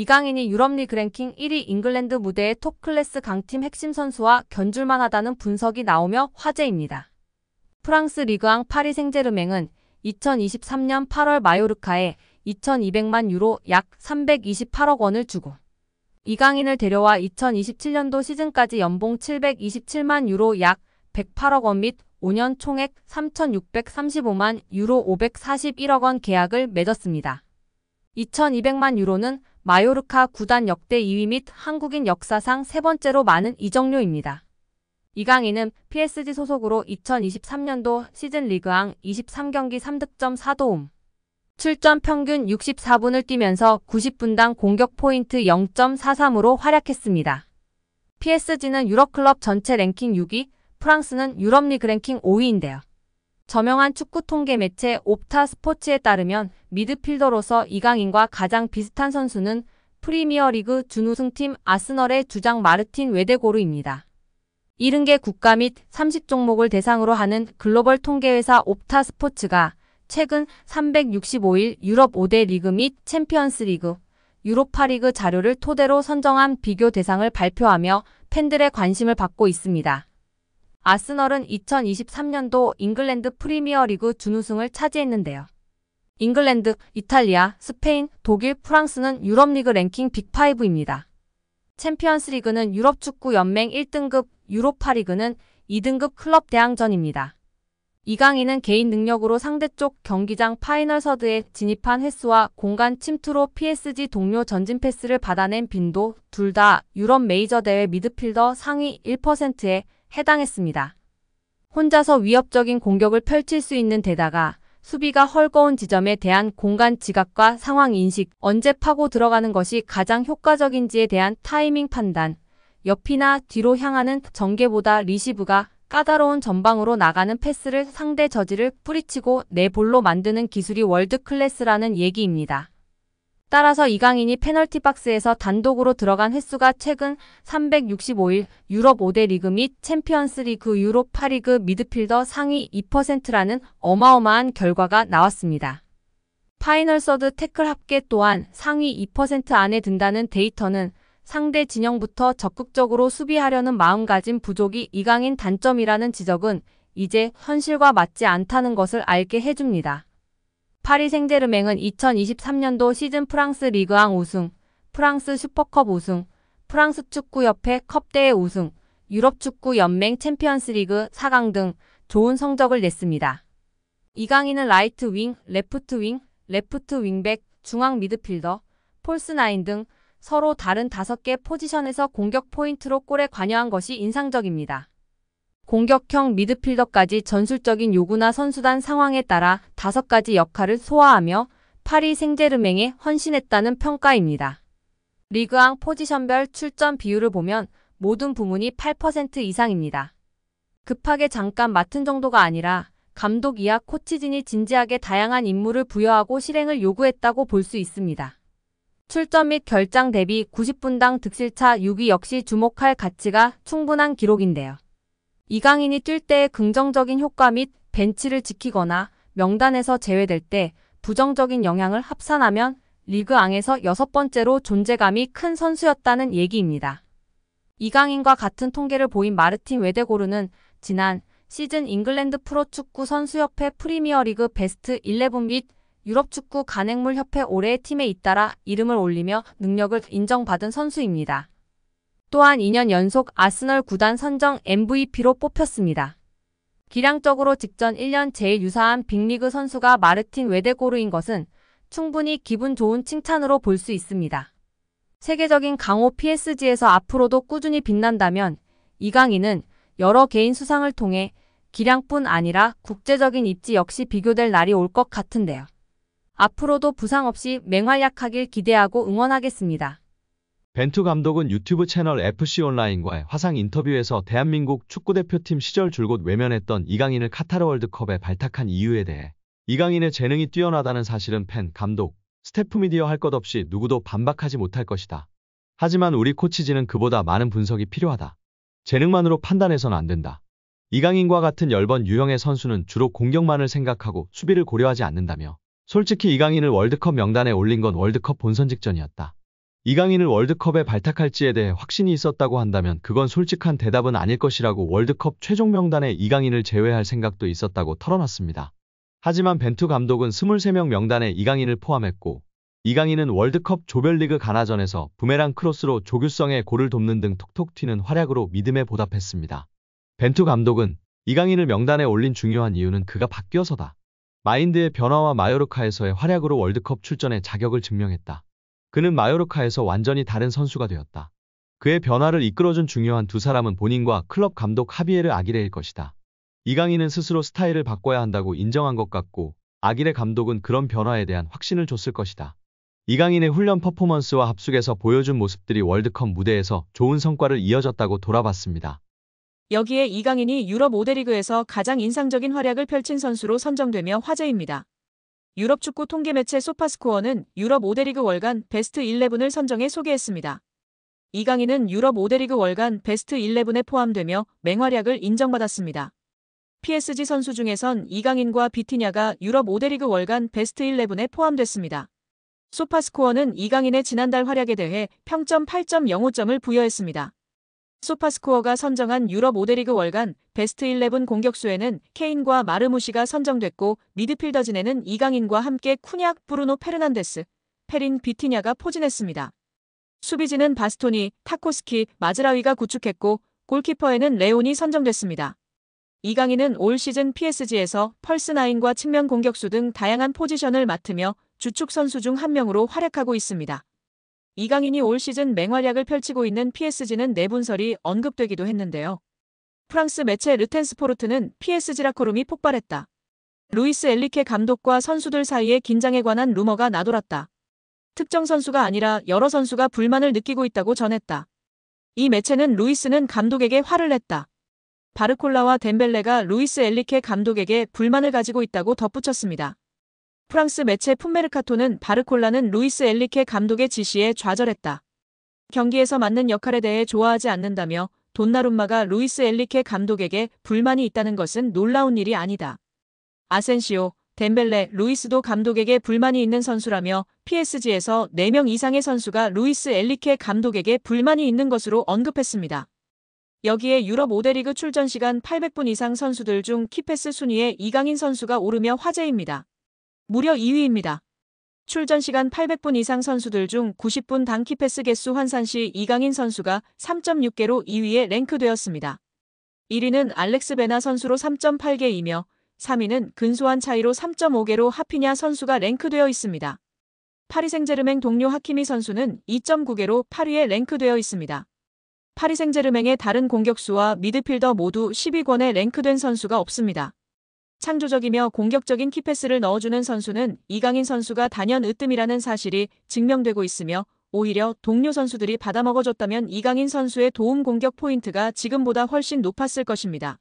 이강인이 유럽리그 랭킹 1위 잉글랜드 무대의 톱클래스 강팀 핵심 선수와 견줄만 하다는 분석이 나오며 화제입니다. 프랑스 리그앙 파리 생제르맹은 2023년 8월 마요르카에 2,200만 유로 약 328억 원을 주고 이강인을 데려와 2027년도 시즌까지 연봉 727만 유로 약 108억 원 및 5년 총액 3,635만 유로 541억 원 계약을 맺었습니다. 2,200만 유로는 마요르카 구단 역대 2위 및 한국인 역사상 세 번째로 많은 이적료입니다. 이강인은 PSG 소속으로 2023년도 시즌 리그앙 23경기 3득점 4도움, 출전 평균 64분을 뛰면서 90분당 공격 포인트 0.43으로 활약했습니다. PSG는 유럽 클럽 전체 랭킹 6위, 프랑스는 유럽리그 랭킹 5위인데요. 저명한 축구 통계 매체 옵타 스포츠에 따르면 미드필더로서 이강인과 가장 비슷한 선수는 프리미어리그 준우승팀 아스널의 주장 마르틴 웨데고르입니다. 70개 국가 및 30종목을 대상으로 하는 글로벌 통계회사 옵타 스포츠가 최근 365일 유럽 5대 리그 및 챔피언스 리그, 유로파리그 자료를 토대로 선정한 비교 대상을 발표하며 팬들의 관심을 받고 있습니다. 아스널은 2023년도 잉글랜드 프리미어리그 준우승을 차지했는데요. 잉글랜드, 이탈리아, 스페인, 독일, 프랑스는 유럽리그 랭킹 빅5입니다. 챔피언스리그는 유럽축구연맹 1등급, 유로파리그는 2등급 클럽 대항전입니다. 이강인은 개인 능력으로 상대쪽 경기장 파이널 서드에 진입한 횟수와 공간 침투로 PSG 동료 전진 패스를 받아낸 빈도 둘 다 유럽 메이저 대회 미드필더 상위 1%에 해당했습니다. 혼자서 위협적인 공격을 펼칠 수 있는 데다가 수비가 헐거운 지점에 대한 공간 지각과 상황 인식, 언제 파고 들어가는 것이 가장 효과적인지에 대한 타이밍 판단, 옆이나 뒤로 향하는 전개보다 리시브가 까다로운 전방으로 나가는 패스를 상대 저지를 뿌리치고 내 볼로 만드는 기술이 월드 클래스라는 얘기입니다. 따라서 이강인이 페널티 박스에서 단독으로 들어간 횟수가 최근 365일 유럽 5대 리그 및 챔피언스 리그 유로파리그 미드필더 상위 2%라는 어마어마한 결과가 나왔습니다. 파이널 서드 태클 합계 또한 상위 2% 안에 든다는 데이터는 상대 진영부터 적극적으로 수비하려는 마음가짐 부족이 이강인 단점이라는 지적은 이제 현실과 맞지 않다는 것을 알게 해줍니다. 파리 생제르맹은 2023년도 시즌 프랑스 리그앙 우승, 프랑스 슈퍼컵 우승, 프랑스 축구협회 컵대회 우승, 유럽축구연맹 챔피언스리그 4강 등 좋은 성적을 냈습니다. 이강인은 라이트 윙, 레프트 윙백, 중앙 미드필더, 폴스 9 등 서로 다른 5개 포지션에서 공격 포인트로 골에 관여한 것이 인상적입니다. 공격형 미드필더까지 전술적인 요구나 선수단 상황에 따라 5가지 역할을 소화하며 파리 생제르맹에 헌신했다는 평가입니다. 리그앙 포지션별 출전 비율을 보면 모든 부문이 8% 이상입니다. 급하게 잠깐 맡은 정도가 아니라 감독 이하 코치진이 진지하게 다양한 임무를 부여하고 실행을 요구했다고 볼 수 있습니다. 출전 및 결장 대비 90분당 득실차 6위 역시 주목할 가치가 충분한 기록인데요. 이강인이 뛸 때의 긍정적인 효과 및 벤치를 지키거나 명단에서 제외될 때 부정적인 영향을 합산하면 리그앙에서 6번째로 존재감이 큰 선수였다는 얘기입니다. 이강인과 같은 통계를 보인 마르틴 웨데고르는 지난 시즌 잉글랜드 프로축구 선수협회 프리미어리그 베스트 11 및 유럽축구 간행물협회 올해의 팀에 잇따라 이름을 올리며 능력을 인정받은 선수입니다. 또한 2년 연속 아스널 구단 선정 MVP로 뽑혔습니다. 기량적으로 직전 1년 제일 유사한 빅리그 선수가 마르틴 웨데고르인 것은 충분히 기분 좋은 칭찬으로 볼 수 있습니다. 세계적인 강호 PSG에서 앞으로도 꾸준히 빛난다면 이강인은 여러 개인 수상을 통해 기량뿐 아니라 국제적인 입지 역시 비교될 날이 올 것 같은데요. 앞으로도 부상 없이 맹활약하길 기대하고 응원하겠습니다. 벤투 감독은 유튜브 채널 FC온라인과의 화상 인터뷰에서 대한민국 축구대표팀 시절 줄곧 외면했던 이강인을 카타르 월드컵에 발탁한 이유에 대해 이강인의 재능이 뛰어나다는 사실은 팬, 감독, 스태프 미디어 할 것 없이 누구도 반박하지 못할 것이다. 하지만 우리 코치진은 그보다 많은 분석이 필요하다. 재능만으로 판단해서는 안 된다. 이강인과 같은 열번 유형의 선수는 주로 공격만을 생각하고 수비를 고려하지 않는다며 솔직히 이강인을 월드컵 명단에 올린 건 월드컵 본선 직전이었다. 이강인을 월드컵에 발탁할지에 대해 확신이 있었다고 한다면 그건 솔직한 대답은 아닐 것이라고 월드컵 최종 명단에 이강인을 제외할 생각도 있었다고 털어놨습니다. 하지만 벤투 감독은 23명 명단에 이강인을 포함했고 이강인은 월드컵 조별리그 가나전에서 부메랑 크로스로 조규성의 골을 돕는 등 톡톡 튀는 활약으로 믿음에 보답했습니다. 벤투 감독은 이강인을 명단에 올린 중요한 이유는 그가 바뀌어서다. 마인드의 변화와 마요르카에서의 활약으로 월드컵 출전의 자격을 증명했다. 그는 마요르카에서 완전히 다른 선수가 되었다. 그의 변화를 이끌어준 중요한 두 사람은 본인과 클럽 감독 하비에르 아기레일 것이다. 이강인은 스스로 스타일을 바꿔야 한다고 인정한 것 같고 아기레 감독은 그런 변화에 대한 확신을 줬을 것이다. 이강인의 훈련 퍼포먼스와 합숙에서 보여준 모습들이 월드컵 무대에서 좋은 성과를 이어졌다고 돌아봤습니다. 여기에 이강인이 유럽 5대 리그에서 가장 인상적인 활약을 펼친 선수로 선정되며 화제입니다. 유럽 축구 통계 매체 소파스코어는 유럽 5대 리그 월간 베스트 11을 선정해 소개했습니다. 이강인은 유럽 5대 리그 월간 베스트 11에 포함되며 맹활약을 인정받았습니다. PSG 선수 중에선 이강인과 비티냐가 유럽 5대 리그 월간 베스트 11에 포함됐습니다. 소파스코어는 이강인의 지난달 활약에 대해 평점 8.05점을 부여했습니다. 소파스코어가 선정한 유럽 5대 리그 월간 베스트 11 공격수에는 케인과 마르무시가 선정됐고 미드필더진에는 이강인과 함께 쿠냑, 브루노 페르난데스, 페린, 비티냐가 포진했습니다. 수비진은 바스토니, 타코스키, 마즈라위가 구축했고 골키퍼에는 레온이 선정됐습니다. 이강인은 올 시즌 PSG에서 펄스9과 측면 공격수 등 다양한 포지션을 맡으며 주축 선수 중 한 명으로 활약하고 있습니다. 이강인이 올 시즌 맹활약을 펼치고 있는 PSG는 내분설이 언급되기도 했는데요. 프랑스 매체 르텐스포르트는 PSG 라커룸이 폭발했다. 루이스 엔리케 감독과 선수들 사이에 긴장에 관한 루머가 나돌았다. 특정 선수가 아니라 여러 선수가 불만을 느끼고 있다고 전했다. 이 매체는 루이스는 감독에게 화를 냈다. 바르콜라와 덴벨레가 루이스 엔리케 감독에게 불만을 가지고 있다고 덧붙였습니다. 프랑스 매체 풋메르카토는 바르콜라는 루이스 엔리케 감독의 지시에 좌절했다. 경기에서 맡는 역할에 대해 좋아하지 않는다며 돈나룸마가 루이스 엔리케 감독에게 불만이 있다는 것은 놀라운 일이 아니다. 아센시오, 덴벨레, 루이스도 감독에게 불만이 있는 선수라며 PSG에서 4명 이상의 선수가 루이스 엔리케 감독에게 불만이 있는 것으로 언급했습니다. 여기에 유럽 5대 리그 출전 시간 800분 이상 선수들 중 키패스 순위에 이강인 선수가 오르며 화제입니다. 무려 2위입니다. 출전 시간 800분 이상 선수들 중 90분당 키패스 개수 환산 시 이강인 선수가 3.6개로 2위에 랭크되었습니다. 1위는 알렉스 베나 선수로 3.8개이며 3위는 근소한 차이로 3.5개로 하피냐 선수가 랭크되어 있습니다. 파리 생제르맹 동료 하키미 선수는 2.9개로 8위에 랭크되어 있습니다. 파리 생제르맹의 다른 공격수와 미드필더 모두 10위권에 랭크된 선수가 없습니다. 창조적이며 공격적인 키패스를 넣어주는 선수는 이강인 선수가 단연 으뜸이라는 사실이 증명되고 있으며 오히려 동료 선수들이 받아먹어줬다면 이강인 선수의 도움 공격 포인트가 지금보다 훨씬 높았을 것입니다.